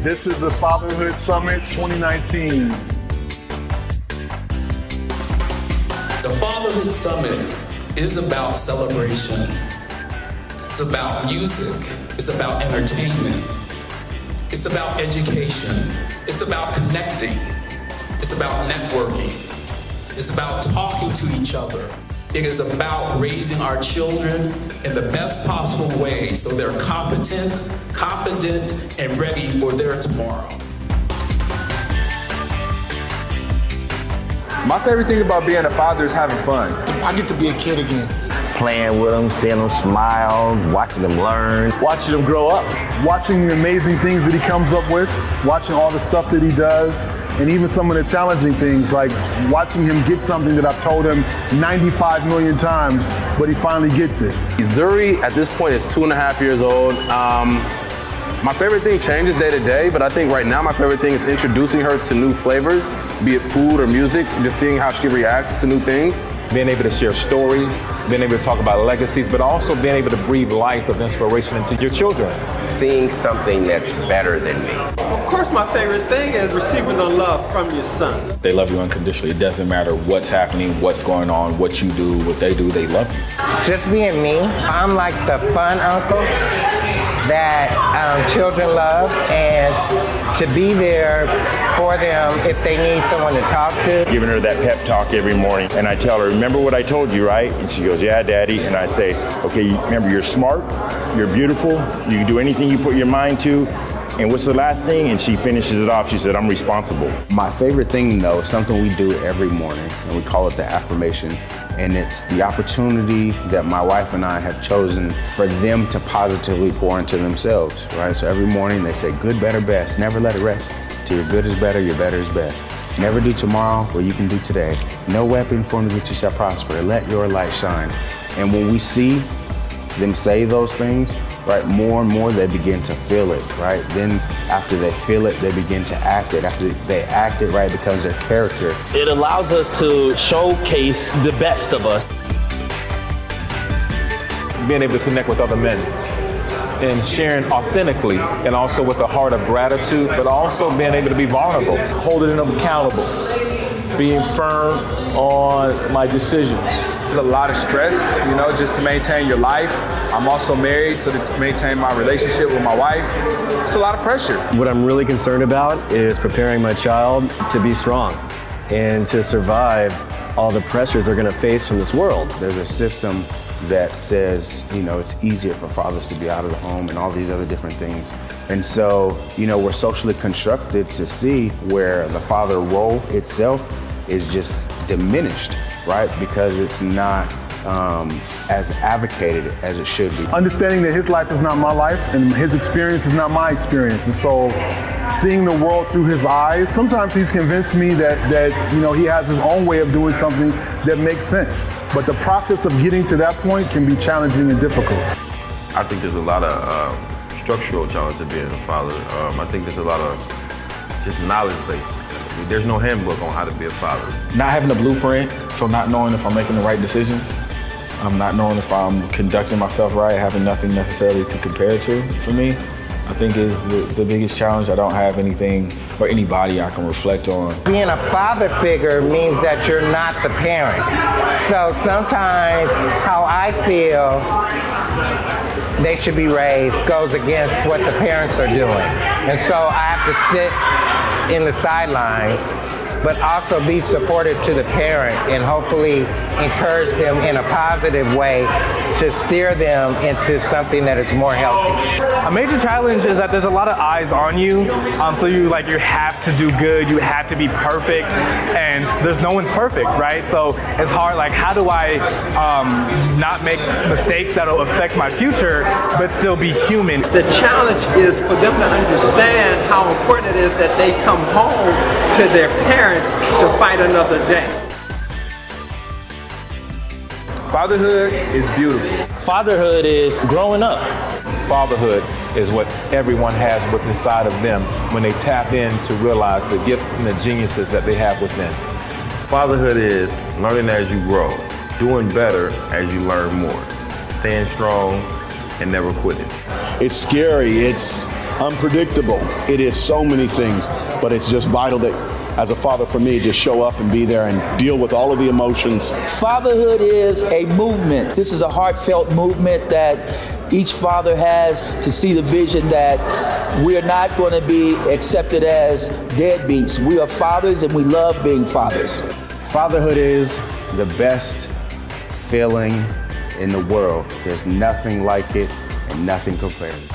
This is the Fatherhood Summit 2019. The Fatherhood Summit is about celebration. It's about music. It's about entertainment. It's about education. It's about connecting. It's about networking. It's about talking to each other. It is about raising our children in the best possible way so they're competent, confident, and ready for their tomorrow. My favorite thing about being a father is having fun. I get to be a kid again. Playing with them, seeing them smile, watching them learn. Watching them grow up. Watching the amazing things that he comes up with, watching all the stuff that he does, and even some of the challenging things, like watching him get something that I've told him 95 million times, but he finally gets it. Zuri, at this point, is 2.5 years old. My favorite thing changes day to day, but I think right now my favorite thing is introducing her to new flavors, be it food or music, just seeing how she reacts to new things. Being able to share stories, being able to talk about legacies, but also being able to breathe life of inspiration into your children. Seeing something that's better than me. Of course, my favorite thing is receiving the love from your son. They love you unconditionally. It doesn't matter what's happening, what's going on, what you do, what they do, they love you. Just being me, I'm like the fun uncle that children love, and to be there for them if they need someone to talk to. Giving her that pep talk every morning, and I tell her, remember what I told you, right? And she goes, yeah, Daddy. And I say, okay, remember, you're smart, you're beautiful, you can do anything you put your mind to. And what's the last thing? And she finishes it off. She said, I'm responsible. My favorite thing, though, is something we do every morning, and we call it the affirmation. And it's the opportunity that my wife and I have chosen for them to positively pour into themselves, right? So every morning they say, good, better, best. Never let it rest. Till your good is better, your better is best. Never do tomorrow what you can do today. No weapon formed against you shall prosper. Let your light shine. And when we see them say those things, right, more and more they begin to feel it, right? Then after they feel it, they begin to act it. After they act it, right, it becomes their character. It allows us to showcase the best of us. Being able to connect with other men and sharing authentically, and also with a heart of gratitude, but also being able to be vulnerable, holding them accountable, being firm on my decisions. There's a lot of stress, you know, just to maintain your life. I'm also married, so to maintain my relationship with my wife, it's a lot of pressure. What I'm really concerned about is preparing my child to be strong and to survive all the pressures they're gonna face from this world. There's a system that says, you know, it's easier for fathers to be out of the home and all these other different things. And so, you know, we're socially constructed to see where the father role itself is just diminished, right? Because it's not as advocated as it should be. Understanding that his life is not my life and his experience is not my experience. And so seeing the world through his eyes, sometimes he's convinced me that you know, he has his own way of doing something that makes sense. But the process of getting to that point can be challenging and difficult. I think there's a lot of structural challenge to being a father. I think there's a lot of just knowledge based. There's no handbook on how to be a father. Not having a blueprint, so not knowing if I'm making the right decisions, not knowing if I'm conducting myself right, having nothing necessarily to compare to for me, I think is the biggest challenge. I don't have anything or anybody I can reflect on. Being a father figure means that you're not the parent. So sometimes how I feel they should be raised goes against what the parents are doing. And so I have to sit in the sidelines, but also be supportive to the parent and hopefully encourage them in a positive way to steer them into something that is more healthy. A major challenge is that there's a lot of eyes on you, so you have to do good, you have to be perfect, and there's no one's perfect, right? So it's hard, how do I not make mistakes that'll affect my future, but still be human? The challenge is for them to understand how important it is that they come home to their parents to fight another day. Fatherhood is beautiful. Fatherhood is growing up. Fatherhood is what everyone has within inside of them when they tap in to realize the gift and the geniuses that they have within. Fatherhood is learning as you grow, doing better as you learn more, staying strong and never quitting. It's scary. It's unpredictable. It is so many things, but it's just vital that as a father for me to show up and be there and deal with all of the emotions. Fatherhood is a movement. This is a heartfelt movement that each father has to see the vision that we are not going to be accepted as deadbeats. We are fathers and we love being fathers. Fatherhood is the best feeling in the world. There's nothing like it and nothing compares.